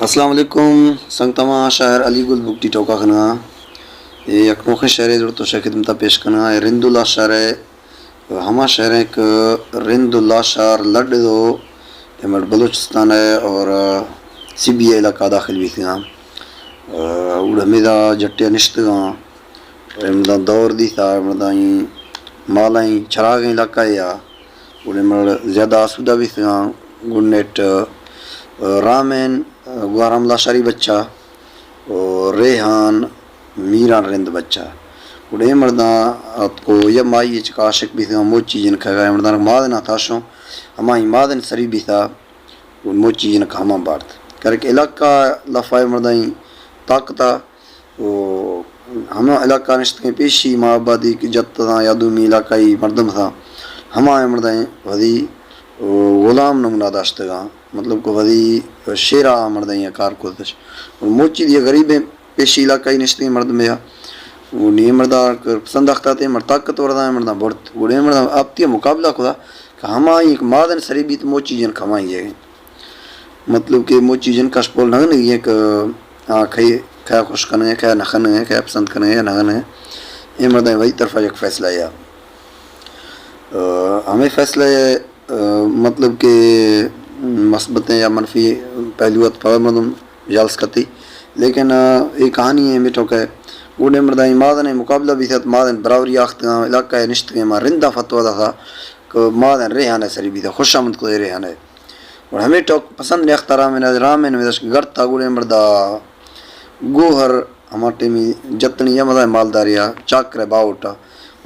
अस्सलाम वालेकुम संगतमा शहर अलीगुल बुकटी टोका खना ये अखनोखे शहर जुड़ तो खिदमत पेश करना है रिंदुल्ला शहर है हमा शहर एक रिंदुल्ला शहर लड दो मड बलूचिस्तान है और CBA इलाका दाखिल भी थी उड़मेदा जट्टिया निश्तगा मदा दौर दी था मदा मालाई चराग इलाका या उड़े मड ज़्यादा आसूदा भी थी गुन्नेट रामेन गुआराम लाशारी बच्चा और रेहान मीरान रिंद बच्चा उड़े मर्दा को ये माई काशिक भी था मोची जिन खा मर्दा मादन थाशों हमारी मादन सरी भी था मोची जिन का हमा बार्थ करके इलाका लफाए मर्दा ताकता वो हम इलाका निश्त के पेशी माँ आबादी की जत था यादूमी इलाकाई मर्दम था हमारे मर्दा वधी गुलाम नमूना दाश्तगा मतलब को वधी शेरा मर्द कार को और मोची दिया गरीब पेशी इलाकाई निश्ते मर्द में वो नी मर्दा पसंद अख्ता थे मर ताकत वरदा मर्दा बढ़त गुड़े मर्दा आप तिया मुकाबला खुदा कि हमारी एक मादन सरीबी तो मोची जन खमाई है मतलब कि मोची जन का स्पोल नगन ये कि खाई खाया खुश करने खाया नखन है खाया पसंद करने है नगन है ये मर्दा वही तरफा एक फैसला या हमें फैसला मतलब कि मस्बतें या मनफी पहलू मदम जालस करती लेकिन ये कहानी है मिठो के गुडे मर्दा मादन मुकाबला भी था मादन बराबरी आख्त इलाका निश्त के माँ रिंदा फतवा था कि मादन रेहान है सरी भी था खुशामद को रेहान है और हमें टोक पसंद नहीं अख्ता राम में घर था गुडे मर्दा गोहर हमारे में जतनी या मदा मालदारिया चाकर है बावटा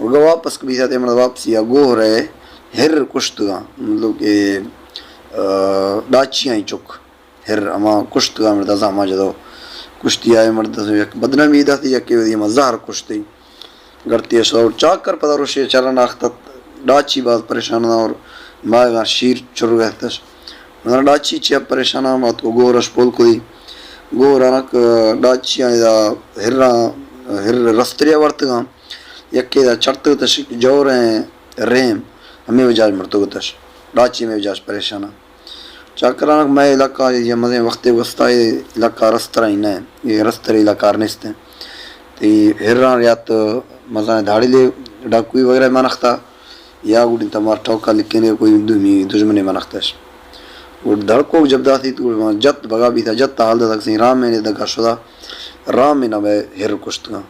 और वापस भी था मर्दा वापसी या गोहर है हिर कुश्तगा मतलब कि डाचियाँ ही चुक हिर अमा कुश्तगा मर्दा जामा जदो कुश्ती आए मर्दा से बदनामी दा थी यके वदी मज़ार कुश्ती गरती और चाकर पता रोशे चरण आख्ता डाची बात परेशान और मागा शीर चुर गए तस मतलब डाची चिया परेशान मत को गोरश पोल कोई गोरानक डाचियाँ इदा हिर रस्तरिया वर्तगा यके दा चढ़त तश जोर रेम हमें वजाज मरतो तश डाची में वजाज परेशान चाकरानक मैं इलाका ये मज़े वक्त वस्ता इलाका रस्तरा ही न ये रस्तर इलाका निस्त हैं तो हिर्रा यात मज़ा धाड़ी ले डाकुई वगैरह मनख्ता या गुड़ी तमार ठोका लिखने कोई दुश्मनी मनख्ता वो धड़को जब दाती तो जत भगा भी था जत हाल तक सी राम में दगा शुदा राम में न हिर कुश्तगा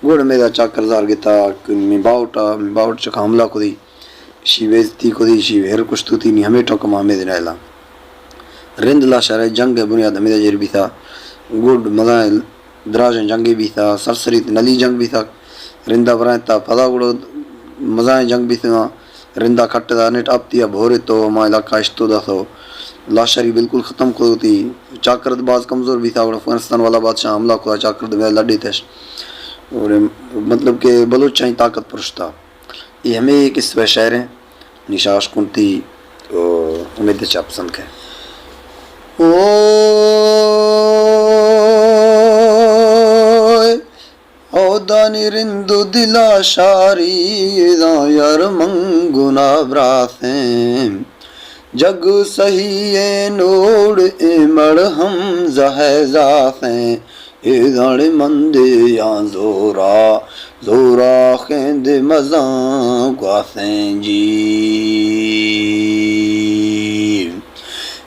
गुड़ मेरा चाकर जार गिता बाउट चका हमला को दी शी बेजती को दी शी हिर कुश्तु थी नहीं हमें ठोक मामे दिन आला रिंदला शहर जंग बुनियाद हमें जर भी था गुड मजा दराज जंग भी था सरसरी नली जंग भी था रिंदा बराए था पदा गुड़ो मजा जंग भी था रिंदा खट था नेट अब तिया भोरे तो हमारा इलाका इश्तो दा तो लाशरी बिल्कुल ख़त्म को थी चाकर बाज कमज़ोर भी था अफगानिस्तान वाला बादशाह हमला को चाकर लड़ी थे और मतलब कि बलूच ही ताकत पुरुष था ये हमें एक इस शहर हैं निशाश कुंती उम्मीद चाप पसंद है दानी रिंदु दिला शारी यार मंगुना ब्रासें जग सही नोड़ इमड़ हम जहजासें इधर मंदे या जोरा जोरा खेंद मजा गासें जी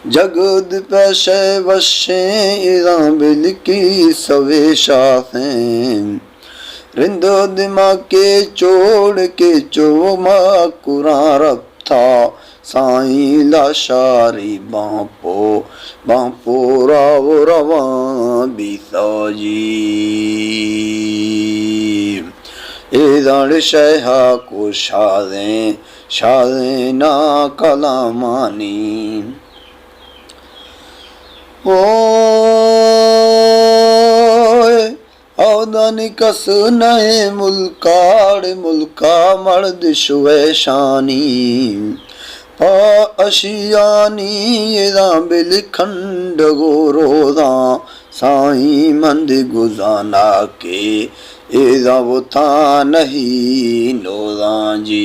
जगद पैशे वशे इदा बिलकी सवेशासें रिंदो दिमाग के चोड़ के चोमा कुरारब था साईं लाशारी बांपो राव रवा बीसाजी इधर शहा को शादे ना कलामानी औदानी कस नए मुल्का मर्द शुवैशानी अशियानी एदा बिलखंड गोरोदा साईं मंद गुजाना के एदा वो था नहीं नोदा जी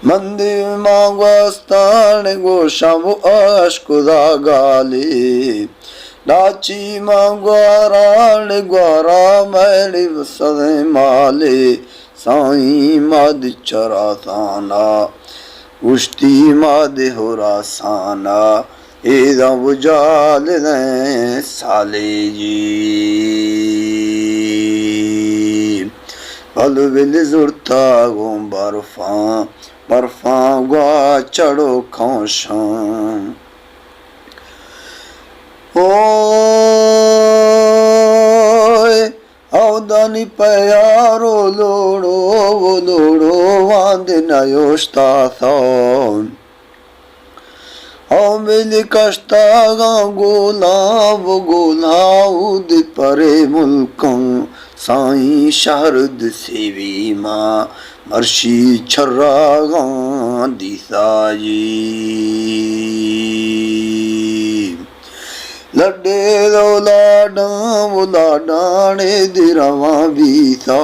मंदी मांगस्तान गो शब अश्कुदा गाली डाची मांगवाराण ग्वारा मैली सदे माले साई मद चरासाना उश्ती मद होरासाना एदा बुजाल ने साले जी पल विल जुरता गो बर्फा गुआ चढ़ो खौशां ओए औदानी प्यारो लोड़ो वो लोड़ो वांद नयोस्ता था औ मिल कश्ता गोला वो गोला उद परे मुल्कों साई शहरद सेवी माँ मर्शी छर्रा दिसाजी लड्डे दो लाडा वो लाडाने दिरवा बीता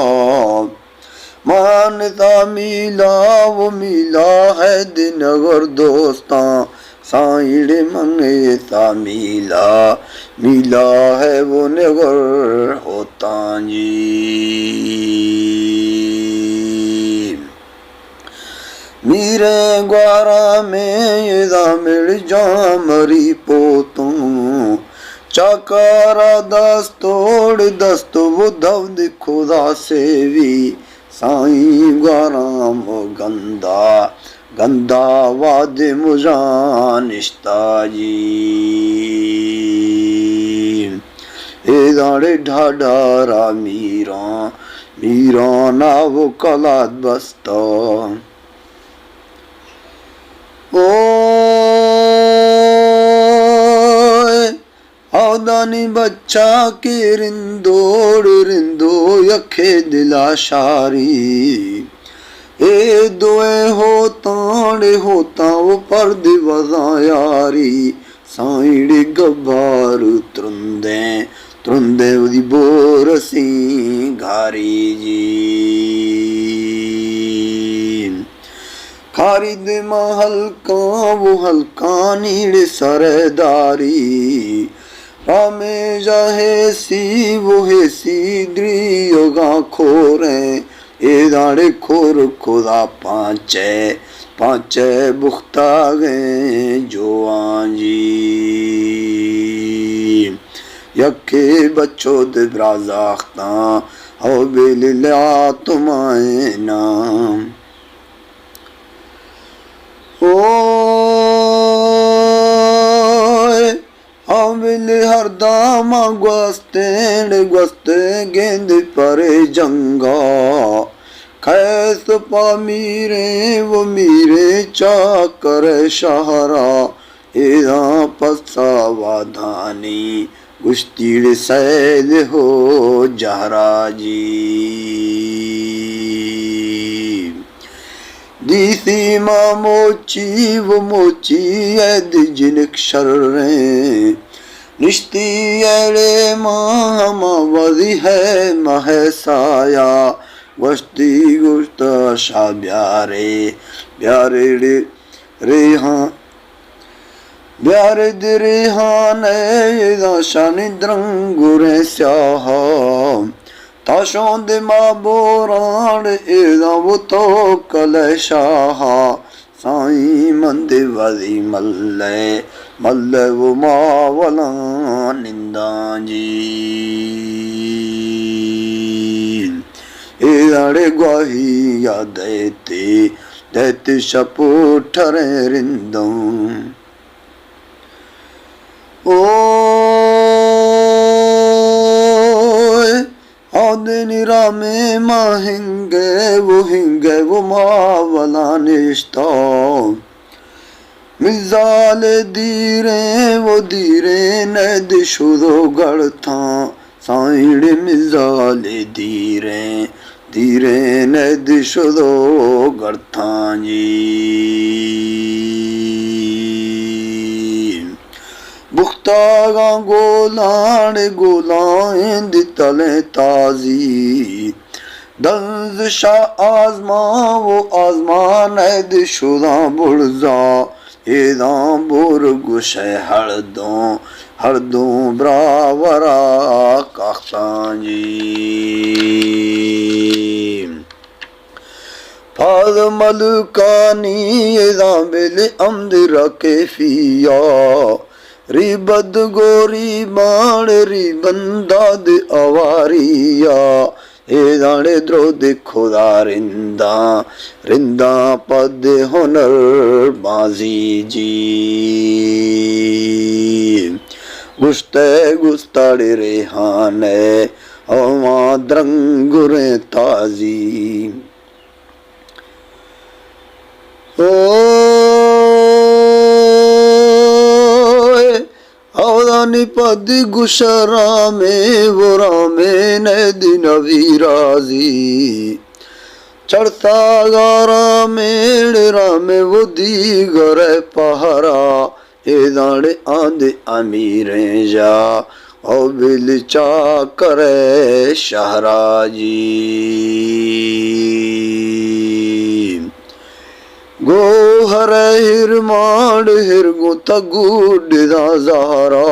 मानता मिला वो मिला है दिनगर दोस्ता साइड मंगे ता मिला मिला है वो नगर होता जी मीरे ग्वारा में ये मिल जा मरी पोतों चाकारा दस्तोड़ दस्तो वो धवद खुदा सेवी साई ग्वारा मो गंदा गंदा वाद मुजानिश्ता जी ए दाड़े ढाढारा मीरा मीरा ना वो कलाद बस्ता ओए औदानी बच्चा के रिंदोड़ रिंदो यखे दिला शारी ए दोए होता वो पर्द वजा यारी साइड गब्बार त्रुंदे त्रुंदे उदी बोरसी घारी जी खारिद महलका वो हल्का नीड़ सरदारी रामे जाहे सी वो है सी द्रियोगा खोरे ए दाड़े खोर खुदा पांचे पांचे बुख्ता गए जो आंजी यके बच्चों दे ब्राज़ाख्ता हो बिलिया तुम्हारे नाम ओए अमिल हरदम gwαστε गेंद परे जंगा खैस पा मीरे वो मीरे चाकर शहरा एदा पसा वाधानी गुश्तीड़ सैल हो जहरा जी दीसी माँ मोची वो मोची ऐद जिनक शर्रे निश्ती एड़े माँ वजी है महसाया वस्ती गुश्ता शा ब्यारे ब्यारे रेहां ब्यारे दे रेहान शानी द्रंगुरे स्याहा ताशों दे माबोरान एदा वो तो कलशाहा साई मंदे वजी मल्ले मल्ले वो मावला निंदा जी एदाड़े ग्वाही या देते शपो ठरे रिंदों ओए आदनी रामे माँ हिंगे वो मावला निश्ता मिजाल दीरे वो दीरे नद शुरो गढ़ता साइड मिजाल दीरे दीरे नद शुरो गढ़ता जी बुख्ता गोलान गोलाएं तले ताजी दंजशा आजमा वो आजमान दिशुदा बुड़जा एदा बुर गुशे हरदों ब्रावरा काख्तांजी फाद मलकानी एदा बिल अमद रकेफिया रिबद गोरी बाण रिबंदाद अवारिया ए दाने द्रोद खुदा रिंदा पद हुनर बाजी जी गुस्ताड़े रेहाने हवा द्रंगुरे ताजी ओ अवदानी पद गुशरा में वोरा में दिन वीराजी चढ़ता गारा मेड़रा में वो दीगर पहरा ए दाड़े आंदे अमीरे जा ओ बिल चा करे शहराजी गोहर हिरमाड़ हिरगु तगुड ज़ारा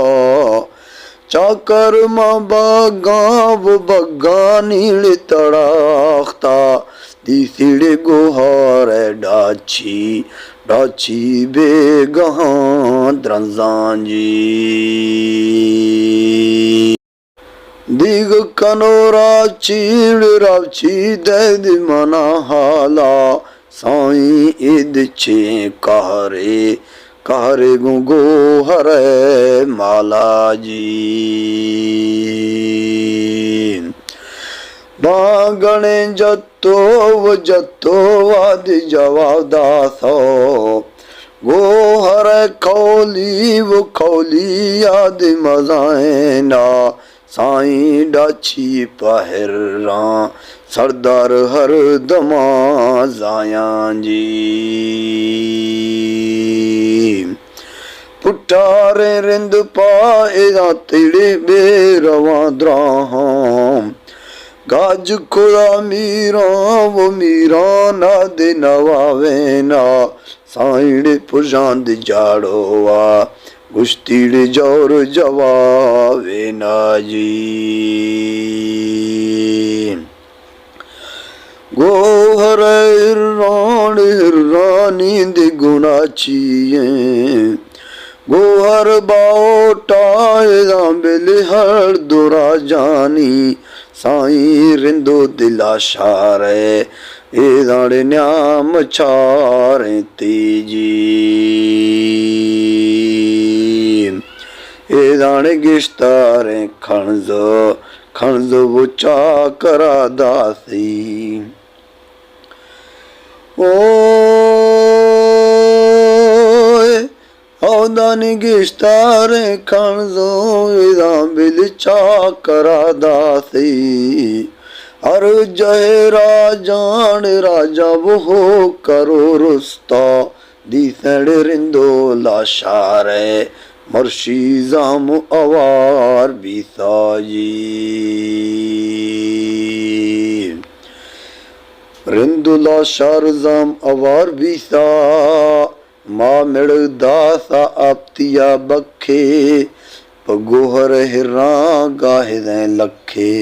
चाकर मां बागाव बग्गा नीड़ तड़ाख्ता तीसरे गोहर डाची बेगहां द्रंजांजी दिग कनोरा चीड़ रावची दैद मना हाला साई ईद चे कहरे गो हरे माला जी बागणे जत्तो वाद जवाब दासो गो हरे खौली याद मजाएना साई डाची पहरा सरदार हर दमा जायां जी पुटारे रिंद पाएदा तिड़े बेरवा द्राहम गाज खुदा मीरा वो मीरा ना दे नवावेना साइड पुजांद जाड़ोवा गुश्तीड़ जोर जवावे ना जी गोहर हिरानी दिगुना चिए गोहर बाओटाएदा बिल हर दुरा जानी साई रिंदो दिला शारे ए दाड़े न्याम चारे तेजी ए दाड़े गिश्तारे खणज वो चाकरा दासी ओ औदानी गिश्तारे खणजो इदा बिल चाकरा दासी हर जय राजा वो करो रुस्ता दिसड़ रिंदो लाशारे मर्शीजाम अवार बिसाजी रिंदुला शारजाम अवार बिसा माँ मिड़ दासा आपतिया बखे पगोहर हिरा गाहे लखे।